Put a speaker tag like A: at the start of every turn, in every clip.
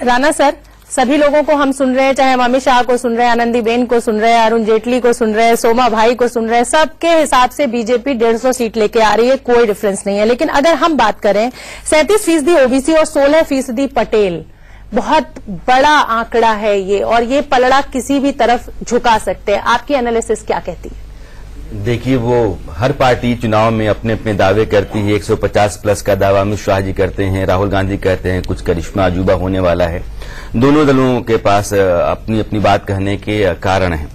A: Rana sir, सभी लोगों को हम सुन रहे हैं, चाहे हम अमित शाह को सुन रहे हैं, आनंदीबेन को सुन रहे हैं, अरुण जेटली को सुन रहे हैं, सोमा भाई को सुन रहे हैं, सबके हिसाब से बीजेपी 150 सीट लेके आ रही है, कोई डिफरेंस नहीं है। लेकिन अगर हम बात करें 37% ओबीसी और 16% पटेल, बहुत बड़ा आंकड़ा है ये, और ये पलड़ा किसी भी तरफ झुका सकते हैं। आपकी एनालिसिस क्या कहती है?
B: देखिए, वो हर पार्टी चुनाव में अपने अपने दावे करती है। 150 प्लस का दावा अमित शाह जी करते हैं, राहुल गांधी कहते हैं कुछ करिश्मा अजूबा होने वाला है। दोनों दलों के पास अपनी अपनी बात कहने के कारण है।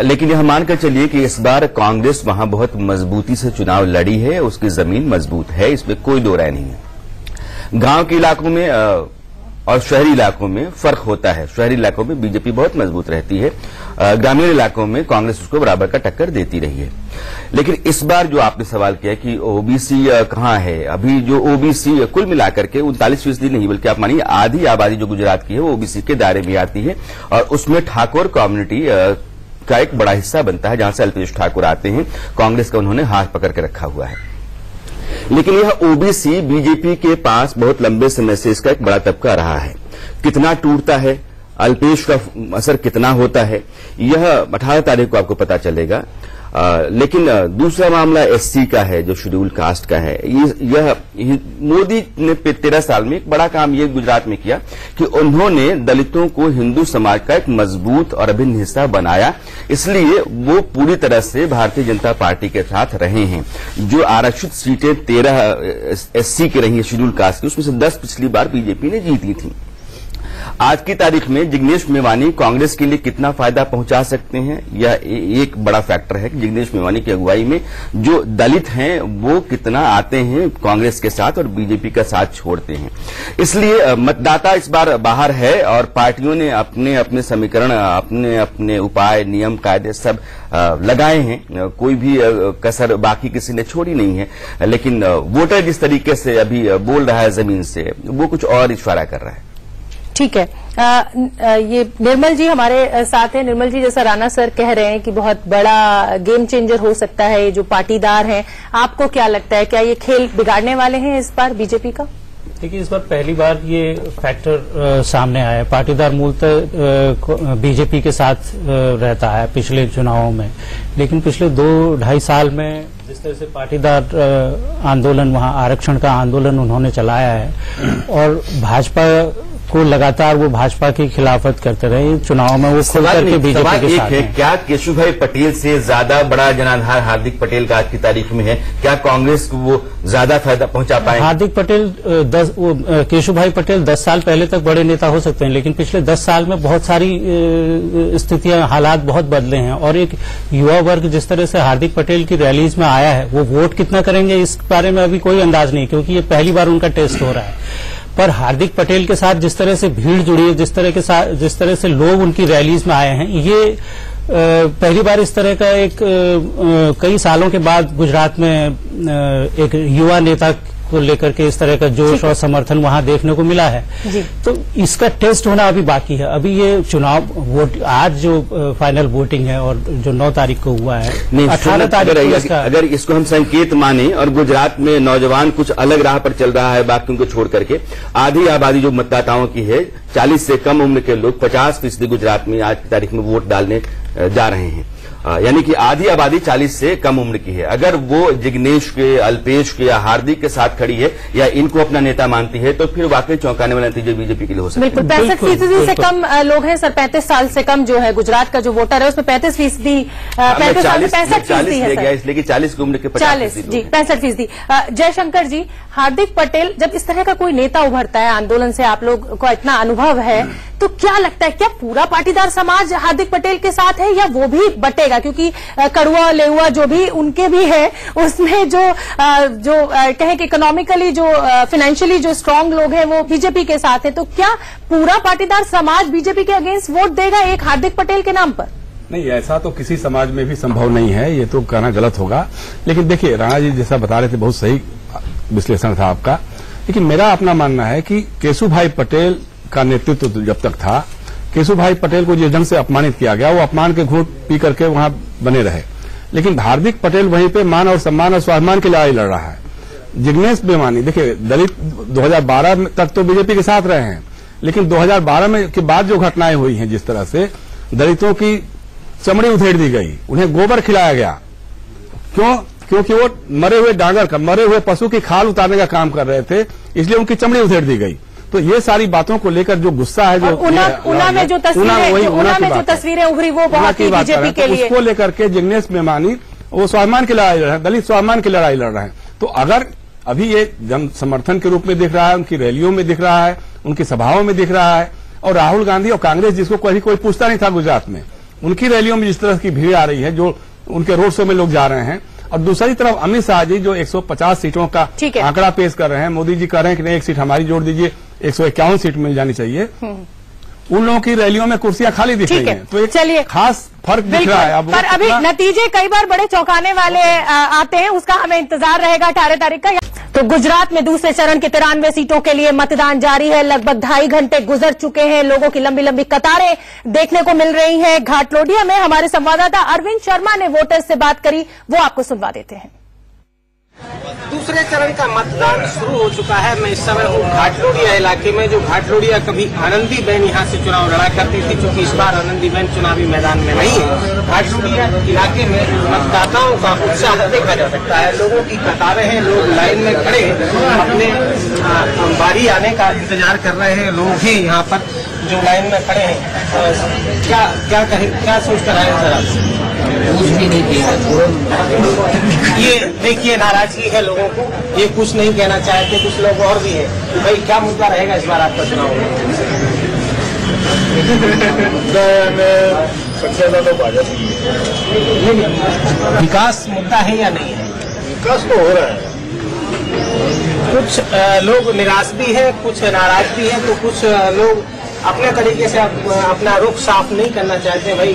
B: लेकिन यह मानकर चलिए कि इस बार कांग्रेस वहां बहुत मजबूती से चुनाव लड़ी है, उसकी जमीन मजबूत है, इसमें कोई दो राय नहीं है। गांव के इलाकों में और शहरी इलाकों में फर्क होता है। शहरी इलाकों में बीजेपी बहुत मजबूत रहती है, ग्रामीण इलाकों में कांग्रेस उसको बराबर का टक्कर देती रही है। लेकिन इस बार जो आपने सवाल किया कि ओबीसी कहां है, अभी जो ओबीसी कुल मिलाकर के 39% नहीं, बल्कि आप मानिए आधी आबादी जो गुजरात की है वो ओबीसी के दायरे में आती है, और उसमें ठाकुर कम्युनिटी का एक बड़ा हिस्सा बनता है, जहां से अल्पेश ठाकुर आते हैं। कांग्रेस का उन्होंने हाथ पकड़ के रखा हुआ है। लेकिन यह ओबीसी बीजेपी के पास बहुत लंबे समय से इसका एक बड़ा तबका रहा है। कितना टूटता है, अल्पेश का असर कितना होता है, यह 18 तारीख को आपको पता चलेगा। लेकिन दूसरा मामला एससी का है, जो शेड्यूल कास्ट का है। यह मोदी ने 13 साल में एक बड़ा काम ये गुजरात में किया कि उन्होंने दलितों को हिंदू समाज का एक मजबूत और अभिन्न हिस्सा बनाया, इसलिए वो पूरी तरह से भारतीय जनता पार्टी के साथ रहे हैं। जो आरक्षित सीटें 13 एससी की रही है शेड्यूल कास्ट की, उसमें से 10 पिछली बार बीजेपी ने जीती थी। आज की तारीख में जिग्नेश मेवानी कांग्रेस के लिए कितना फायदा पहुंचा सकते हैं, यह एक बड़ा फैक्टर है कि जिग्नेश मेवानी की अगुवाई में जो दलित हैं वो कितना आते हैं कांग्रेस के साथ और बीजेपी का साथ छोड़ते हैं। इसलिए मतदाता इस बार बाहर है, और पार्टियों ने अपने अपने समीकरण, अपने अपने उपाय, नियम, कायदे सब लगाए हैं। कोई भी कसर बाकी किसी ने छोड़ी नहीं है। लेकिन वोटर जिस तरीके से अभी बोल रहा है जमीन से, वो कुछ और इशारा कर रहा है।
A: ठीक है। ये निर्मल जी हमारे साथ हैं। निर्मल जी, जैसा राणा सर कह रहे हैं कि बहुत बड़ा गेम चेंजर हो सकता है ये जो पाटीदार हैं, आपको क्या लगता है, क्या ये खेल बिगाड़ने वाले हैं इस बार बीजेपी का?
C: देखिए, इस बार पहली बार ये फैक्टर सामने आया है। पाटीदार मूलतः बीजेपी के साथ रहता है पिछले चुनावों में, लेकिन पिछले 2-2.5 साल में जिस तरह से पाटीदार आंदोलन, वहां आरक्षण का आंदोलन उन्होंने चलाया है, और भाजपा को लगातार वो भाजपा की खिलाफत करते रहे। चुनाव में वो खुल करके बीजेपी के साथ हैं।
B: क्या केशुभाई पटेल से ज्यादा बड़ा जनाधार हार्दिक पटेल का आज की तारीख में है? क्या कांग्रेस को वो ज्यादा फायदा पहुंचा पाए?
C: हार्दिक पटेल केशुभाई पटेल 10 साल पहले तक बड़े नेता हो सकते हैं, लेकिन पिछले 10 साल में बहुत सारी स्थितियां, हालात बहुत बदले हैं। और एक युवा वर्ग जिस तरह से हार्दिक पटेल की रैलीज में आया है, वो वोट कितना करेंगे इस बारे में अभी कोई अंदाज नहीं, क्योंकि ये पहली बार उनका टेस्ट हो रहा है। पर हार्दिक पटेल के साथ जिस तरह से भीड़ जुड़ी है, जिस तरह से लोग उनकी रैलीज में आए हैं, ये पहली बार इस तरह का एक कई सालों के बाद गुजरात में एक युवा नेता को लेकर के इस तरह का जोश और समर्थन वहां देखने को मिला है। तो इसका टेस्ट होना अभी बाकी है। अभी ये चुनाव वोट, आज जो फाइनल वोटिंग है और जो 9 तारीख को हुआ है, 18 तारीख को,
B: अगर इसको हम संकेत माने और गुजरात में नौजवान कुछ अलग राह पर चल रहा है बाकियों को छोड़ करके, आधी आबादी जो मतदाताओं की है, 40 से कम उम्र के लोग 50% गुजरात में आज की तारीख में वोट डालने जा रहे हैं। यानी कि आधी आबादी 40 से कम उम्र की है। अगर वो जिग्नेश के, अल्पेश के या हार्दिक के साथ खड़ी है या इनको अपना नेता मानती है, तो फिर वाकई चौंकाने वाला नतीजे बीजेपी के लिए हो सकता है।
A: बिल्कुल, 65% से कम लोग हैं सर। 35 साल से कम जो है गुजरात का जो वोटर है, उसमें 35%, 65% है,
B: इसलिए कि 40 की उम्र के
A: 65%। जयशंकर जी, हार्दिक पटेल, जब इस तरह का कोई नेता उभरता है, आंदोलन से आप लोग को इतना अनुभव है, तो क्या लगता है, क्या पूरा पाटीदार समाज हार्दिक पटेल के साथ है या वो भी बटेगा? क्योंकि कड़ुआ लेहुआ जो भी उनके भी है, उसमें जो कहें कि इकोनॉमिकली, जो फाइनेंशियली जो स्ट्रांग लोग हैं, वो बीजेपी के साथ है। तो क्या पूरा पाटीदार समाज बीजेपी के अगेंस्ट वोट देगा एक हार्दिक पटेल के नाम पर?
D: नहीं, ऐसा तो किसी समाज में भी संभव नहीं है, ये तो कहना गलत होगा। लेकिन देखिए, राणा जी जैसा बता रहे थे, बहुत सही विश्लेषण था आपका। लेकिन मेरा अपना मानना है कि केशुभाई पटेल का नेतृत्व तो जब तक था, केशुभाई पटेल को जिस ढंग से अपमानित किया गया, वो अपमान के घूंट पी करके वहां बने रहे। लेकिन हार्दिक पटेल वहीं पे मान और सम्मान और स्वाभिमान की लड़ाई लड़ रहा है। जिग्नेश मेवानी, देखिए, दलित 2012 तक तो बीजेपी के साथ रहे हैं, लेकिन 2012 में के बाद जो घटनाएं हुई हैं, जिस तरह से दलितों की चमड़ी उधेड़ दी गई, उन्हें गोबर खिलाया गया, क्यों? क्योंकि वो मरे हुए डांगर का, मरे हुए पशु की खाल उतारने का काम कर रहे थे, इसलिए उनकी चमड़ी उधेड़ दी गई। तो ये सारी बातों को लेकर जो गुस्सा है, जो
A: उना में जो तस्वीरें उभरी वो बहुत ही बीजेपी के लिए,
D: उसको लेकर के जिग्नेश मेवानी वो स्वाभिमान की लड़ाई लड़ रहे हैं, दलित स्वाभिमान की लड़ाई लड़ रहे हैं। तो अगर अभी ये जन समर्थन के रूप में दिख रहा है, उनकी रैलियों में दिख रहा है, उनकी सभाओं में दिख रहा है, और राहुल गांधी और कांग्रेस, जिसको कोई पूछता नहीं था गुजरात में, उनकी रैलियों में जिस तरह की भीड़ आ रही है, जो उनके रोड शो में लोग जा रहे हैं, और दूसरी तरफ अमित शाह जी जो 150 सीटों का आंकड़ा पेश कर रहे हैं, मोदी जी कह रहे हैं कि नहीं, एक सीट हमारी जोड़ दीजिए, 151 सीट मिल जानी चाहिए। उन लोगों की रैलियों में कुर्सियां खाली दिख रही हैं, तो चलिए खास फर्क दिख रहा है। अब
A: पर अभी नतीजे कई बार बड़े चौंकाने वाले आते हैं, उसका हमें इंतजार रहेगा 18 तारीख का। तो गुजरात में दूसरे चरण के 93 सीटों के लिए मतदान जारी है। लगभग 2.5 घंटे गुजर चुके हैं, लोगों की लंबी लंबी कतारें देखने को मिल रही हैं। घाटलोडिया में हमारे संवाददाता अरविंद शर्मा ने वोटर्स से बात करी, वो आपको सुनवा देते हैं।
E: दूसरे चरण का मतदान शुरू हो चुका है। मैं इस समय हूँ घाटलोडिया इलाके में, जो घाटलोडिया कभी आनंदीबेन यहाँ से चुनाव लड़ा करती थी, क्योंकि इस बार आनंदीबेन चुनावी मैदान में नहीं है। घाटलोडिया इलाके में मतदाताओं का उत्साह देखा जा सकता है, लोगों की कतारें हैं, लोग लाइन में खड़े अपने बारी आने का इंतजार कर रहे हैं। लोग ही यहाँ पर जो लाइन में खड़े हैं, क्या सोच कर आए सर? कुछ भी नहीं किया। ये देखिए नाराजगी है लोगों को, ये कुछ नहीं कहना चाहते। कुछ लोग और भी हैं कि भाई क्या मुद्दा रहेगा इस बार आपका चुनाव में?
F: सबसे ज्यादा भाजपा
E: विकास मुद्दा है या नहीं है?
F: विकास तो हो रहा है।
E: कुछ लोग निराश भी है, कुछ नाराज भी है, तो कुछ लोग अपने तरीके से अपना रुख साफ नहीं करना चाहते। भाई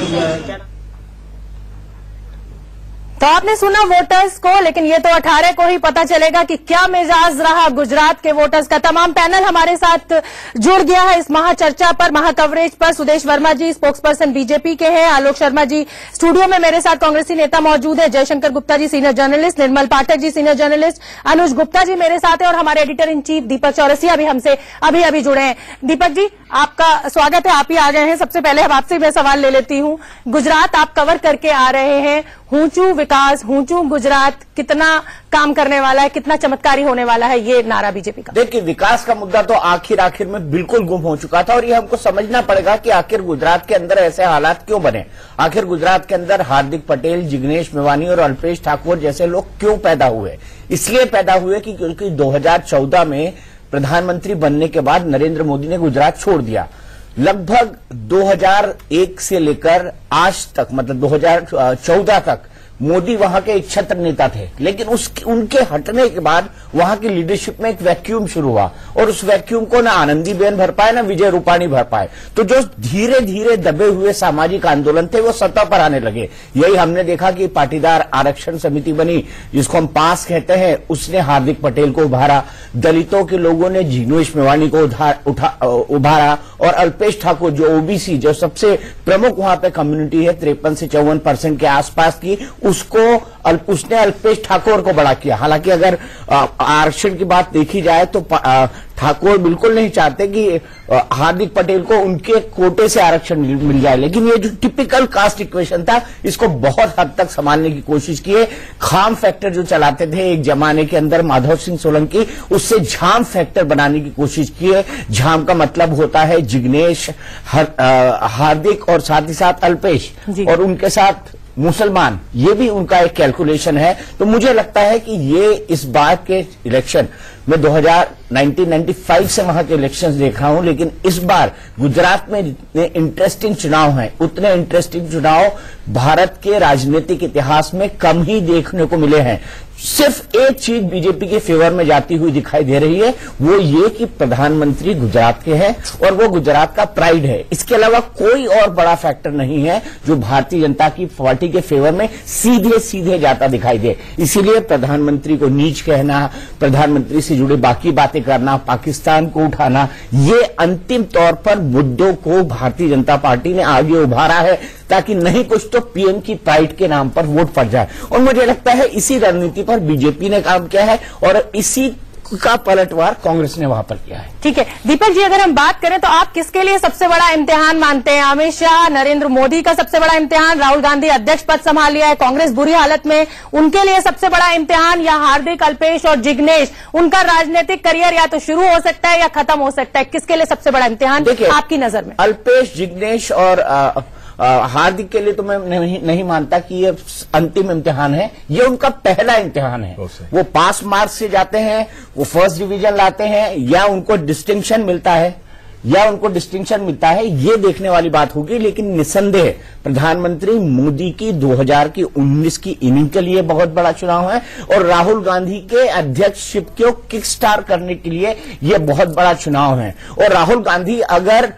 A: तो आपने सुना वोटर्स को, लेकिन ये तो 18 को ही पता चलेगा कि क्या मिजाज रहा गुजरात के वोटर्स का। तमाम पैनल हमारे साथ जुड़ गया है इस महाचर्चा पर, महाकवरेज पर। सुदेश वर्मा जी स्पोक्सपर्सन बीजेपी के हैं, आलोक शर्मा जी स्टूडियो में मेरे साथ कांग्रेसी नेता मौजूद है, जयशंकर गुप्ता जी सीनियर जर्नलिस्ट, निर्मल पाठक जी सीनियर जर्नलिस्ट, अनुज गुप्ता जी मेरे साथ है, और हमारे एडिटर इन चीफ दीपक चौरसिया भी हमसे अभी जुड़े हैं। दीपक जी आपका स्वागत है, आप ही आ गए हैं। सबसे पहले अब आपसे मैं सवाल ले लेती हूँ, गुजरात आप कवर करके आ रहे हैं, हूंचू विकास, हूंचू गुजरात, कितना काम करने वाला है, कितना चमत्कारी होने वाला है ये नारा बीजेपी का?
G: देखिए, विकास का मुद्दा तो आखिर में बिल्कुल गुम हो चुका था, और ये हमको समझना पड़ेगा कि आखिर गुजरात के अंदर ऐसे हालात क्यों बने। आखिर गुजरात के अंदर हार्दिक पटेल, जिग्नेश मेवानी और अल्पेश ठाकुर जैसे लोग क्यों पैदा हुए? इसलिए पैदा हुए कि क्योंकि 2014 में प्रधानमंत्री बनने के बाद नरेंद्र मोदी ने गुजरात छोड़ दिया। लगभग 2001 से लेकर आज तक, मतलब 2014 तक मोदी वहां के एक छत्र नेता थे, लेकिन उनके हटने के बाद वहां की लीडरशिप में एक वैक्यूम शुरू हुआ, और उस वैक्यूम को ना आनंदीबेन भर पाए ना विजय रूपाणी भर पाए। तो जो धीरे धीरे दबे हुए सामाजिक आंदोलन थे वो सत्ता पर आने लगे। यही हमने देखा कि पाटीदार आरक्षण समिति बनी, जिसको हम पास कहते हैं, उसने हार्दिक पटेल को उभारा। दलितों के लोगों ने जिग्नेश मेवानी को उभारा, और अल्पेश ठाकुर जो ओबीसी, जो सबसे प्रमुख वहां पे कम्युनिटी है 53 से 54% के आसपास की, उसने अल्पेश ठाकुर को बड़ा किया। हालांकि अगर आरक्षण की बात देखी जाए तो ठाकुर बिल्कुल नहीं चाहते कि हार्दिक पटेल को उनके कोटे से आरक्षण मिल जाए, लेकिन ये जो टिपिकल कास्ट इक्वेशन था, इसको बहुत हद तक संभालने की कोशिश की है। खाम फैक्टर जो चलाते थे एक जमाने के अंदर माधव सिंह सोलंकी, उससे झाम फैक्टर बनाने की कोशिश की है। झाम का मतलब होता है जिग्नेश, हार्दिक और साथ ही साथ अल्पेश, और उनके साथ मुसलमान, ये भी उनका एक कैलकुलेशन है। तो मुझे लगता है कि ये इस बार के इलेक्शन में 1995 से वहां के इलेक्शंस देख रहा हूं, लेकिन इस बार गुजरात में जितने इंटरेस्टिंग चुनाव हैं, उतने इंटरेस्टिंग चुनाव भारत के राजनीतिक इतिहास में कम ही देखने को मिले हैं। सिर्फ एक चीज बीजेपी के फेवर में जाती हुई दिखाई दे रही है, वो ये कि प्रधानमंत्री गुजरात के हैं और वो गुजरात का प्राइड है। इसके अलावा कोई और बड़ा फैक्टर नहीं है जो भारतीय जनता की पार्टी के फेवर में सीधे सीधे जाता दिखाई दे। इसीलिए प्रधानमंत्री को नीच कहना, प्रधानमंत्री से जुड़े बाकी बातें करना, पाकिस्तान को उठाना, ये अंतिम तौर पर मुद्दों को भारतीय जनता पार्टी ने आगे उभारा है, ताकि नहीं कुछ तो पीएम की प्राइड के नाम पर वोट पड़ जाए। और मुझे लगता है इसी रणनीति पर बीजेपी ने काम किया है, और इसी का पलटवार कांग्रेस ने वहां पर किया है।
A: ठीक है दीपक जी, अगर हम बात करें तो आप किसके लिए सबसे बड़ा इम्तिहान मानते हैं? अमित शाह, नरेंद्र मोदी का सबसे बड़ा इम्तिहान, राहुल गांधी अध्यक्ष पद संभाल लिया है, कांग्रेस बुरी हालत में, उनके लिए सबसे बड़ा इम्तिहान, या हार्दिक, अल्पेश और जिग्नेश, उनका राजनीतिक करियर या तो शुरू हो सकता है या खत्म हो सकता है, किसके लिए सबसे बड़ा इम्तिहान आपकी नजर में?
G: अल्पेश, जिग्नेश और हार्दिक के लिए तो मैं नहीं मानता कि ये अंतिम इम्तिहान है, ये उनका पहला इम्तिहान है। वो पास मार्क से जाते हैं, वो फर्स्ट डिवीजन लाते हैं, या उनको डिस्टिंक्शन मिलता है, ये देखने वाली बात होगी। लेकिन निसंदेह प्रधानमंत्री मोदी की 2019 की इनिंग के लिए बहुत बड़ा चुनाव है, और राहुल गांधी के अध्यक्षशिप को किक स्टार्ट करने के लिए यह बहुत बड़ा चुनाव है। और राहुल गांधी अगर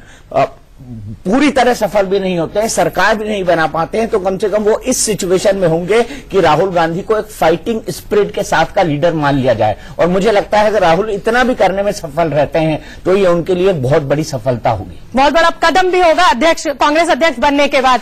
G: पूरी तरह सफल भी नहीं होते हैं, सरकार भी नहीं बना पाते हैं, तो कम से कम वो इस सिचुएशन में होंगे कि राहुल गांधी को एक फाइटिंग स्पिरिट के साथ का लीडर मान लिया जाए। और मुझे लगता है कि राहुल इतना भी करने में सफल रहते हैं तो ये उनके लिए बहुत बड़ी सफलता होगी,
A: बहुत बड़ा कदम भी होगा अध्यक्ष, कांग्रेस अध्यक्ष बनने के बाद।